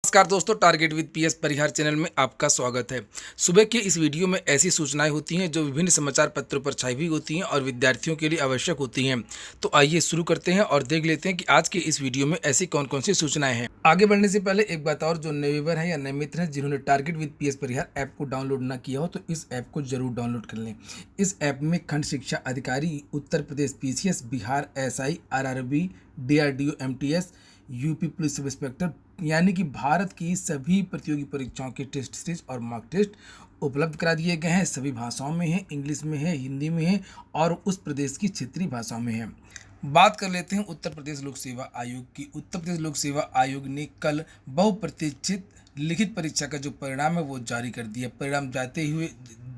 नमस्कार दोस्तों, target with PS Parihar channel में आपका स्वागत है। सुबह की इस वीडियो में ऐसी सूचनाएं होती हैं जो विभिन्न समाचार पत्रों पर छाई हुई होती हैं और विद्यार्थियों के लिए आवश्यक होती हैं। तो आइए शुरू करते हैं और देख लेते हैं कि आज के इस वीडियो में ऐसी कौन कौन सी सूचनाएं हैं। आगे बढ़ने से पहले एक बात और, जो नए व्यूअर हैं या नए मित्र हैं जिन्होंने target with PS Parihar app को डाउनलोड ना किया हो तो इस ऐप को जरूर डाउनलोड कर लें। इस ऐप में खंड शिक्षा अधिकारी, Uttar Pradesh PCS, Bihar SI, RRB, DRDO MTS, UP police सब इंस्पेक्टर यानी कि भारत की सभी प्रतियोगी परीक्षाओं के टेस्ट सीरीज और मॉक टेस्ट उपलब्ध करा दिए गए हैं। सभी भाषाओं में है, इंग्लिश में है, हिंदी में है और उस प्रदेश की क्षेत्रीय भाषाओं में है। बात कर लेते हैं उत्तर प्रदेश लोक सेवा आयोग की। उत्तर प्रदेश लोक सेवा आयोग ने कल बहुप्रतीक्षित लिखित परीक्षा का जो परिणाम है वो जारी कर दिया। परिणाम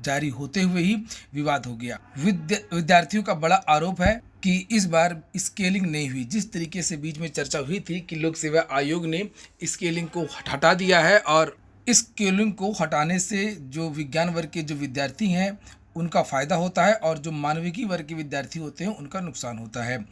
जारी होते हुए ही विवाद हो गया। विद्यार्थियों का बड़ा आरोप है कि इस बार स्केलिंग नहीं हुई। जिस तरीके से बीच में चर्चा हुई थी कि लोक सेवा आयोग ने स्केलिंग को हटा दिया है और इस स्केलिंग को हटाने से जो विज्ञान वर्ग के जो विद्यार्थी हैं उनका फ़ायदा होता है और जो मानविकी वर्ग के विद्यार्थी होते हैं उनका नुकसान होता है।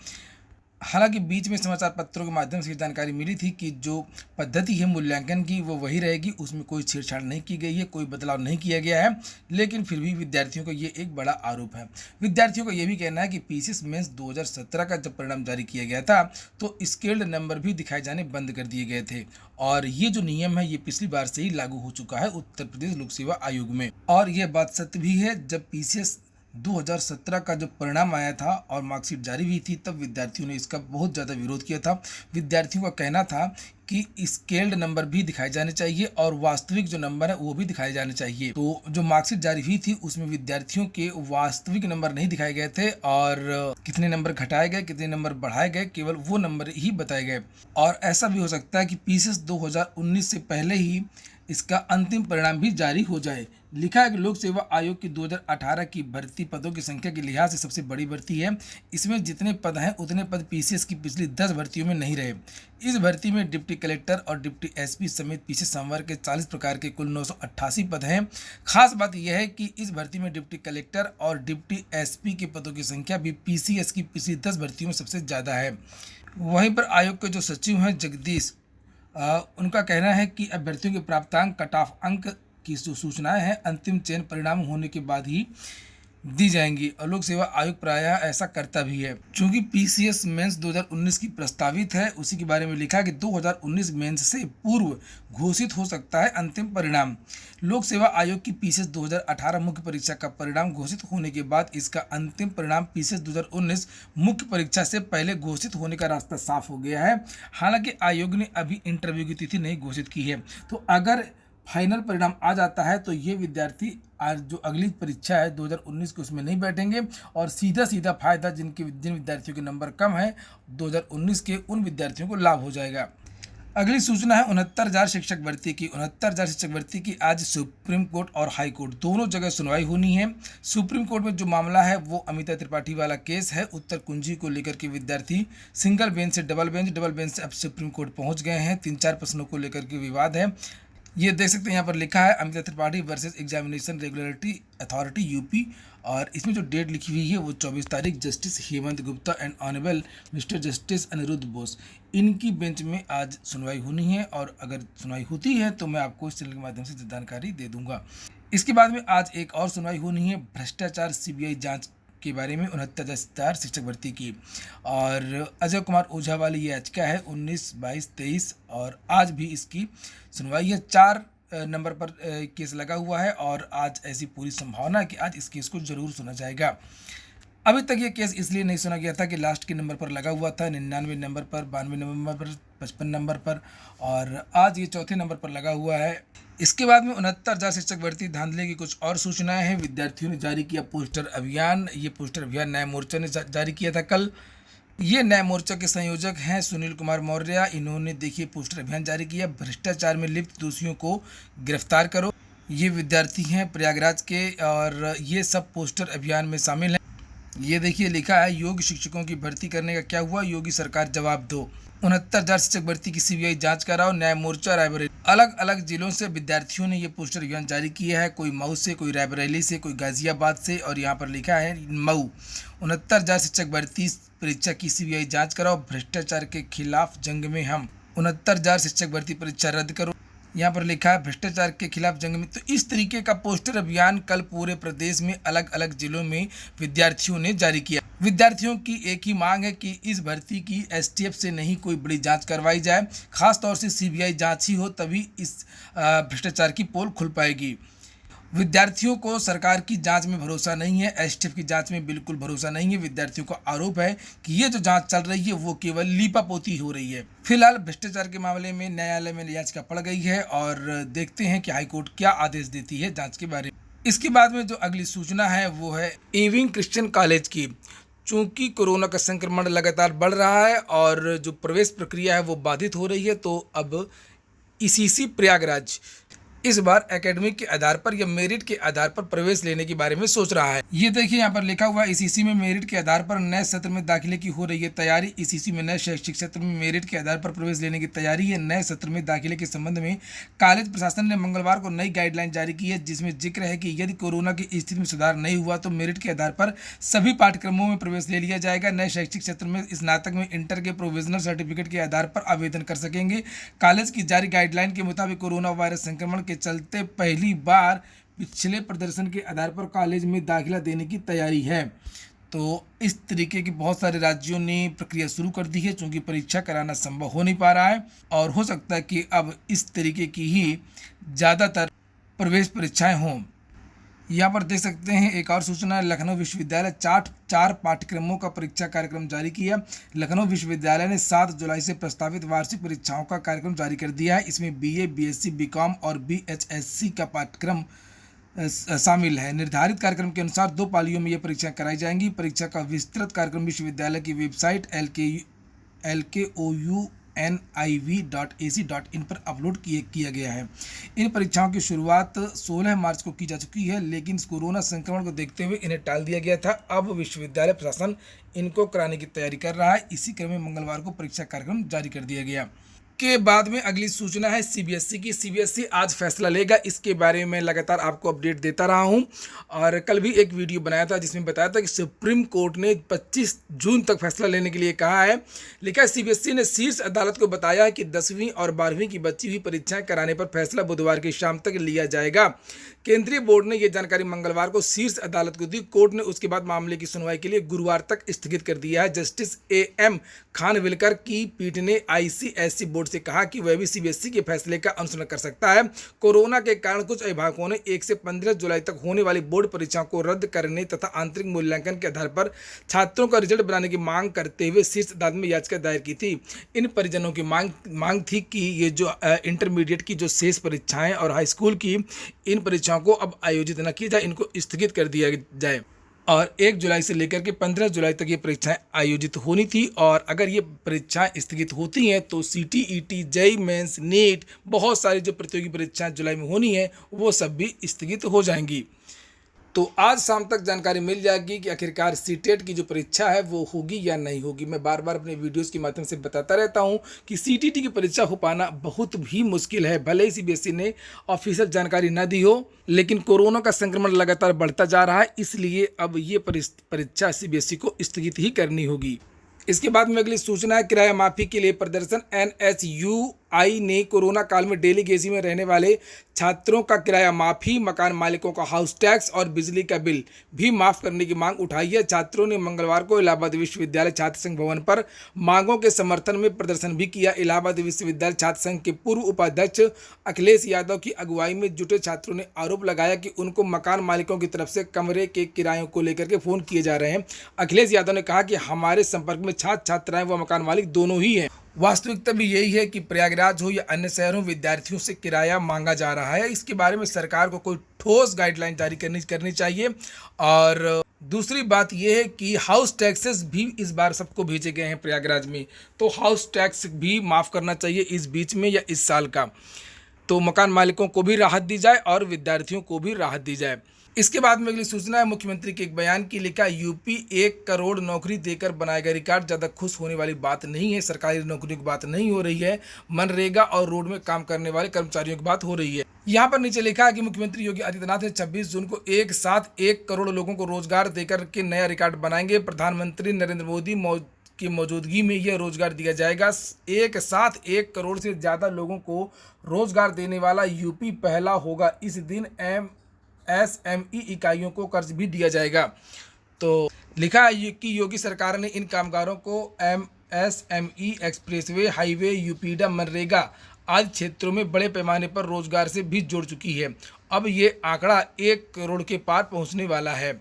हालांकि बीच में समाचार पत्रों के माध्यम से जानकारी मिली थी कि जो पद्धति है मूल्यांकन की वो वही रहेगी, उसमें कोई छेड़छाड़ नहीं की गई है, कोई बदलाव नहीं किया गया है। लेकिन फिर भी विद्यार्थियों का ये एक बड़ा आरोप है। विद्यार्थियों का ये भी कहना है कि पीसीएस मेंस 2017 का जब परिणाम जारी किया गया था तो स्केल्ड नंबर भी दिखाए जाने बंद कर दिए गए थे और ये जो नियम है ये पिछली बार से ही लागू हो चुका है उत्तर प्रदेश लोक सेवा आयोग में। और यह बात सत्य भी है, जब पीसीएस 2017 का जो परिणाम आया था और मार्कशीट जारी हुई थी तब विद्यार्थियों ने इसका बहुत ज़्यादा विरोध किया था। विद्यार्थियों का कहना था कि स्केल्ड नंबर भी दिखाए जाने चाहिए और वास्तविक जो नंबर है वो भी दिखाए जाने चाहिए। तो जो मार्कशीट जारी हुई थी उसमें विद्यार्थियों के वास्तविक नंबर नहीं दिखाए गए थे और कितने नंबर घटाए गए, कितने नंबर बढ़ाए गए, केवल वो नंबर ही बताए गए। और ऐसा भी हो सकता है कि पीसीएस 2019 से पहले ही इसका अंतिम परिणाम भी जारी हो जाए। लिखा है कि लोक सेवा आयोग की 2018 की भर्ती पदों की संख्या के लिहाज से सबसे बड़ी भर्ती है। इसमें जितने पद हैं उतने पद पीसीएस की पिछली 10 भर्तियों में नहीं रहे। इस भर्ती में डिप्टी कलेक्टर और डिप्टी एसपी समेत पीसीएस संवर्ग के 40 प्रकार के कुल 988 पद हैं। खास बात यह है कि इस भर्ती में डिप्टी कलेक्टर और डिप्टी एसपी के पदों की संख्या भी पीसीएस की पिछली 10 भर्तियों में सबसे ज़्यादा है। वहीं पर आयोग के जो सचिव हैं जगदीश, उनका कहना है कि अभ्यर्थियों के प्राप्तांक, कट ऑफ अंक की जो सूचनाएं हैं अंतिम चयन परिणाम होने के बाद ही दी जाएंगी और लोक सेवा आयोग प्रायः ऐसा करता भी है। चूंकि पीसीएस मेंस 2019 की प्रस्तावित है, उसी के बारे में लिखा है कि 2019 मेंस से पूर्व घोषित हो सकता है अंतिम परिणाम। लोक सेवा आयोग की पीसीएस 2018 मुख्य परीक्षा का परिणाम घोषित होने के बाद इसका अंतिम परिणाम पीसीएस 2019 मुख्य परीक्षा से पहले घोषित होने का रास्ता साफ हो गया है। हालांकि आयोग ने अभी इंटरव्यू की तिथि नहीं घोषित की है। तो अगर फाइनल परिणाम आ जाता है तो ये विद्यार्थी आज जो अगली परीक्षा है 2019 की उसमें नहीं बैठेंगे और सीधा फायदा जिन विद्यार्थियों के नंबर कम है 2019 के, उन विद्यार्थियों को लाभ हो जाएगा। अगली सूचना है 69,000 शिक्षक भर्ती की। 69,000 शिक्षक भर्ती की आज सुप्रीम कोर्ट और हाई कोर्ट दोनों जगह सुनवाई होनी है। सुप्रीम कोर्ट में जो मामला है वो अमिता त्रिपाठी वाला केस है। उत्तर कुंजी को लेकर के विद्यार्थी सिंगल बेंच से डबल बेंच से अब सुप्रीम कोर्ट पहुंच गए हैं। 3-4 प्रश्नों को लेकर के विवाद है। ये देख सकते हैं यहाँ पर लिखा है Amita Tripathi versus examination regulatory authority UP और इसमें जो डेट लिखी हुई है वो 24 तारीख। Justice Hemant Gupta and honourable mister justice Aniruddha Bose, इनकी बेंच में आज सुनवाई होनी है और अगर सुनवाई होती है तो मैं आपको इस चैनल के माध्यम से जानकारी दे दूंगा। इसके बाद में आज एक और सुनवाई होनी है भ्रष्टाचार सीबीआई जांच के बारे में 69,000 शिक्षक भर्ती की और अजय कुमार ओझा वाली ये याचिका है 19, 22, 23 और आज भी इसकी सुनवाई है। 4 नंबर पर केस लगा हुआ है और आज ऐसी पूरी संभावना है कि आज इस केस को जरूर सुना जाएगा। अभी तक ये केस इसलिए नहीं सुना गया था कि लास्ट के नंबर पर लगा हुआ था, 99 नंबर पर, 92 नंबर पर, 55 नंबर पर और आज ये चौथे नंबर पर लगा हुआ है। इसके बाद में 69,000 शिक्षक भर्ती धांधले की कुछ और सूचनाएं हैं। विद्यार्थियों ने जारी किया पोस्टर अभियान। ये पोस्टर अभियान न्याय मोर्चा ने जारी किया था कल। ये न्याय मोर्चा के संयोजक हैं सुनील कुमार मौर्य। इन्होंने देखिए पोस्टर अभियान जारी किया, भ्रष्टाचार में लिप्त दोषियों को गिरफ्तार करो। ये विद्यार्थी हैं प्रयागराज के और ये सब पोस्टर अभियान में शामिल हैं। ये देखिए लिखा है योग्य शिक्षकों की भर्ती करने का क्या हुआ, योगी सरकार जवाब दो। 69,000 शिक्षक भर्ती की सीबीआई जांच कराओ, न्याय मोर्चा रायबरेली। अलग अलग जिलों से विद्यार्थियों ने ये पोस्टर अभियान जारी किया है। कोई मऊ से, कोई रायबरेली से, कोई गाजियाबाद से और यहाँ पर लिखा है मऊ। 69,000 शिक्षक भर्ती परीक्षा की सीबीआई जांच कराओ, भ्रष्टाचार के खिलाफ जंग में हम। 69,000 शिक्षक भर्ती परीक्षा रद्द करो। यहाँ पर लिखा है भ्रष्टाचार के खिलाफ जंग में। तो इस तरीके का पोस्टर अभियान कल पूरे प्रदेश में अलग अलग जिलों में विद्यार्थियों ने जारी किया। विद्यार्थियों की एक ही मांग है कि इस भर्ती की एसटीएफ से नहीं कोई बड़ी जांच करवाई जाए, खासतौर से सीबीआई जांच ही हो, तभी इस भ्रष्टाचार की पोल खुल पाएगी। विद्यार्थियों को सरकार की जांच में भरोसा नहीं है, एसटीएफ की जांच में बिल्कुल भरोसा नहीं है। विद्यार्थियों का आरोप है कि ये जो जांच चल रही है वो केवल लीपापोती हो रही है। फिलहाल भ्रष्टाचार के मामले में न्यायालय में याचिका पड़ गई है और देखते हैं कि हाईकोर्ट क्या आदेश देती है जांच के बारे में। इसके बाद में जो अगली सूचना है वो है एविंग क्रिश्चियन कॉलेज की। चूंकि कोरोना का संक्रमण लगातार बढ़ रहा है और जो प्रवेश प्रक्रिया है वो बाधित हो रही है, तो अब ईसीसी प्रयागराज इस बार एकेडमिक के आधार पर या मेरिट के आधार पर प्रवेश लेने के बारे में सोच रहा है। ये देखिए यहाँ पर लिखा हुआ है ईसीसी में मेरिट के आधार पर नए सत्र में दाखिले की हो रही है तैयारी। ईसीसी में नए शैक्षिक सत्र में मेरिट के आधार पर प्रवेश लेने की तैयारी है। नए सत्र में दाखिले के संबंध में कॉलेज प्रशासन ने मंगलवार को नई गाइडलाइन जारी की है, जिसमें जिक्र है कि यदि कोरोना की स्थिति में सुधार नहीं हुआ तो मेरिट के आधार पर सभी पाठ्यक्रमों में प्रवेश ले लिया जाएगा। नए शैक्षिक सत्र में स्नातक में इंटर के प्रोविजनल सर्टिफिकेट के आधार पर आवेदन कर सकेंगे। कॉलेज की जारी गाइडलाइन के मुताबिक कोरोना वायरस संक्रमण के चलते पहली बार पिछले प्रदर्शन के आधार पर कॉलेज में दाखिला देने की तैयारी है। तो इस तरीके की बहुत सारे राज्यों ने प्रक्रिया शुरू कर दी है, क्योंकि परीक्षा कराना संभव हो नहीं पा रहा है और हो सकता है कि अब इस तरीके की ही ज़्यादातर प्रवेश परीक्षाएं हों। यहाँ पर देख सकते हैं एक और सूचना, लखनऊ विश्वविद्यालय चार पाठ्यक्रमों का परीक्षा कार्यक्रम जारी किया। लखनऊ विश्वविद्यालय ने 7 जुलाई से प्रस्तावित वार्षिक परीक्षाओं का कार्यक्रम जारी कर दिया है। इसमें बीए, बीएससी, बीकॉम और बीएचएससी का पाठ्यक्रम शामिल है। निर्धारित कार्यक्रम के अनुसार 2 पालियों में ये परीक्षाएं कराई जाएंगी। परीक्षा का विस्तृत कार्यक्रम विश्वविद्यालय की वेबसाइट LKOUNIV.AC.in पर अपलोड किया गया है। इन परीक्षाओं की शुरुआत 16 मार्च को की जा चुकी है, लेकिन कोरोना संक्रमण को देखते हुए इन्हें टाल दिया गया था। अब विश्वविद्यालय प्रशासन इनको कराने की तैयारी कर रहा है। इसी क्रम में मंगलवार को परीक्षा कार्यक्रम जारी कर दिया गया। के बाद में अगली सूचना है सीबीएसई की। सीबीएसई आज फैसला लेगा, इसके बारे में लगातार आपको अपडेट देता रहा हूं और कल भी एक वीडियो बनाया था जिसमें बताया था कि सुप्रीम कोर्ट ने 25 जून तक फैसला लेने के लिए कहा है। लिखा है सीबीएसई ने शीर्ष अदालत को बताया है कि 10वीं और 12वीं की बची हुई परीक्षाएं कराने पर फैसला बुधवार की शाम तक लिया जाएगा। केंद्रीय बोर्ड ने यह जानकारी मंगलवार को शीर्ष अदालत को दी। कोर्ट ने उसके बाद मामले की सुनवाई के लिए गुरुवार तक स्थगित कर दिया है। जस्टिस AM खानविलकर की पीठ ने आईसीएसई बोर्ड से कहा कि वह भी सीबीएसई के फैसले का अनुसरण कर सकता है। कोरोना के कारण कुछ अभिभावकों ने 1 से 15 जुलाई तक होने वाली बोर्ड परीक्षाओं को रद्द करने तथा आंतरिक मूल्यांकन के आधार पर छात्रों का रिजल्ट बनाने की मांग करते हुए शीर्ष अदालत में याचिका दायर की थी। इन परिजनों की मांग थी कि ये जो इंटरमीडिएट की जो शेष परीक्षाएं और हाई स्कूल की इन परीक्षाओं को अब आयोजित न किया जाए, इनको स्थगित कर दिया जाए और 1 जुलाई से लेकर के 15 जुलाई तक ये परीक्षाएं आयोजित होनी थी। और अगर ये परीक्षाएं स्थगित होती हैं तो CTET, जेईई मेंस, नीट, बहुत सारी जो प्रतियोगी परीक्षाएं जुलाई में होनी है वो सब भी स्थगित हो जाएंगी। तो आज शाम तक जानकारी मिल जाएगी कि आखिरकार सीटेट की जो परीक्षा है वो होगी या नहीं होगी। मैं बार बार अपने वीडियोस के माध्यम से बताता रहता हूं कि सीटीटी की परीक्षा हो पाना बहुत भी मुश्किल है। भले ही सीबीएसई ने ऑफिशियल जानकारी न दी हो, लेकिन कोरोना का संक्रमण लगातार बढ़ता जा रहा है, इसलिए अब ये परीक्षा सीबीएसई को स्थगित ही करनी होगी। इसके बाद में अगली सूचना है किराया माफी के लिए प्रदर्शन। NSUI ने कोरोना काल में डेलीगेसी में रहने वाले छात्रों का किराया माफी, मकान मालिकों का हाउस टैक्स और बिजली का बिल भी माफ करने की मांग उठाई है। छात्रों ने मंगलवार को इलाहाबाद विश्वविद्यालय छात्र संघ भवन पर मांगों के समर्थन में प्रदर्शन भी किया। इलाहाबाद विश्वविद्यालय छात्र संघ के पूर्व उपाध्यक्ष अखिलेश यादव की अगुवाई में जुटे छात्रों ने आरोप लगाया कि उनको मकान मालिकों की तरफ से कमरे के किरायों को लेकर के फोन किए जा रहे हैं। अखिलेश यादव ने कहा कि हमारे संपर्क में छात्र छात्राएं व मकान मालिक दोनों ही हैं। वास्तविकता भी यही है कि प्रयागराज हो या अन्य शहरों विद्यार्थियों से किराया मांगा जा रहा है। इसके बारे में सरकार को कोई ठोस गाइडलाइन जारी करनी चाहिए। और दूसरी बात यह है कि हाउस टैक्सेस भी इस बार सबको भेजे गए हैं प्रयागराज में, तो हाउस टैक्स भी माफ़ करना चाहिए इस बीच में या इस साल का। तो मकान मालिकों को भी राहत दी जाए और विद्यार्थियों को भी राहत दी जाए। इसके बाद में अगली सूचना है मुख्यमंत्री के एक बयान की। लिखा यूपी 1 करोड़ नौकरी देकर बनाएगा रिकॉर्ड। ज़्यादा खुश होने वाली बात नहीं है, सरकारी नौकरियों की बात नहीं हो रही है, मनरेगा और रोड में काम करने वाले कर्मचारियों की बात हो रही है। यहाँ पर नीचे लिखा है कि मुख्यमंत्री योगी आदित्यनाथ ने 26 जून को एक साथ 1 करोड़ लोगों को रोजगार देकर के नया रिकॉर्ड बनाएंगे। प्रधानमंत्री नरेंद्र मोदी की मौजूदगी में यह रोजगार दिया जाएगा। एक साथ 1 करोड़ से ज़्यादा लोगों को रोजगार देने वाला यूपी पहला होगा। इस दिन एमएसएमई इकाइयों को कर्ज भी दिया जाएगा। तो लिखा है कि योगी सरकार ने इन कामगारों को MSME, expressway, highway, UPEIDA, MNREGA आदि क्षेत्रों में बड़े पैमाने पर रोजगार से भी जोड़ चुकी है। अब ये आंकड़ा 1 करोड़ के पार पहुंचने वाला है।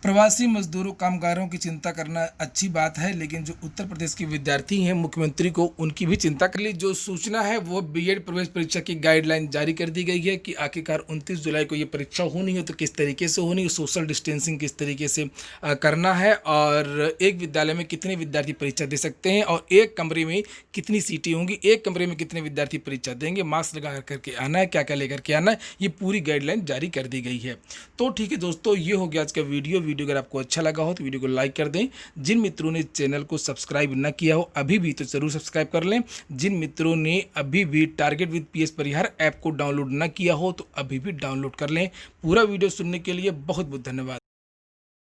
प्रवासी मजदूरों कामगारों की चिंता करना अच्छी बात है, लेकिन जो उत्तर प्रदेश के विद्यार्थी हैं मुख्यमंत्री को उनकी भी चिंता कर ली। जो सूचना है वो बीएड प्रवेश परीक्षा की गाइडलाइन जारी कर दी गई है कि आखिरकार 29 जुलाई को ये परीक्षा होनी है तो किस तरीके से होनी है, सोशल डिस्टेंसिंग किस तरीके से करना है, और एक विद्यालय में कितने विद्यार्थी परीक्षा दे सकते हैं, और एक कमरे में कितनी सीटें होंगी, एक कमरे में कितने विद्यार्थी परीक्षा देंगे, मास्क लगा करके आना है, क्या क्या लेकर के आना है, ये पूरी गाइडलाइन जारी कर दी गई है। तो ठीक है दोस्तों, ये हो गया आज का वीडियो अगर आपको अच्छा लगा हो तो वीडियो को लाइक कर दें। जिन मित्रों ने चैनल को सब्सक्राइब न किया हो अभी भी तो जरूर सब्सक्राइब कर लें। जिन मित्रों ने अभी भी target with PS Parihar app को डाउनलोड न किया हो तो अभी भी डाउनलोड कर लें। पूरा वीडियो सुनने के लिए बहुत बहुत धन्यवाद।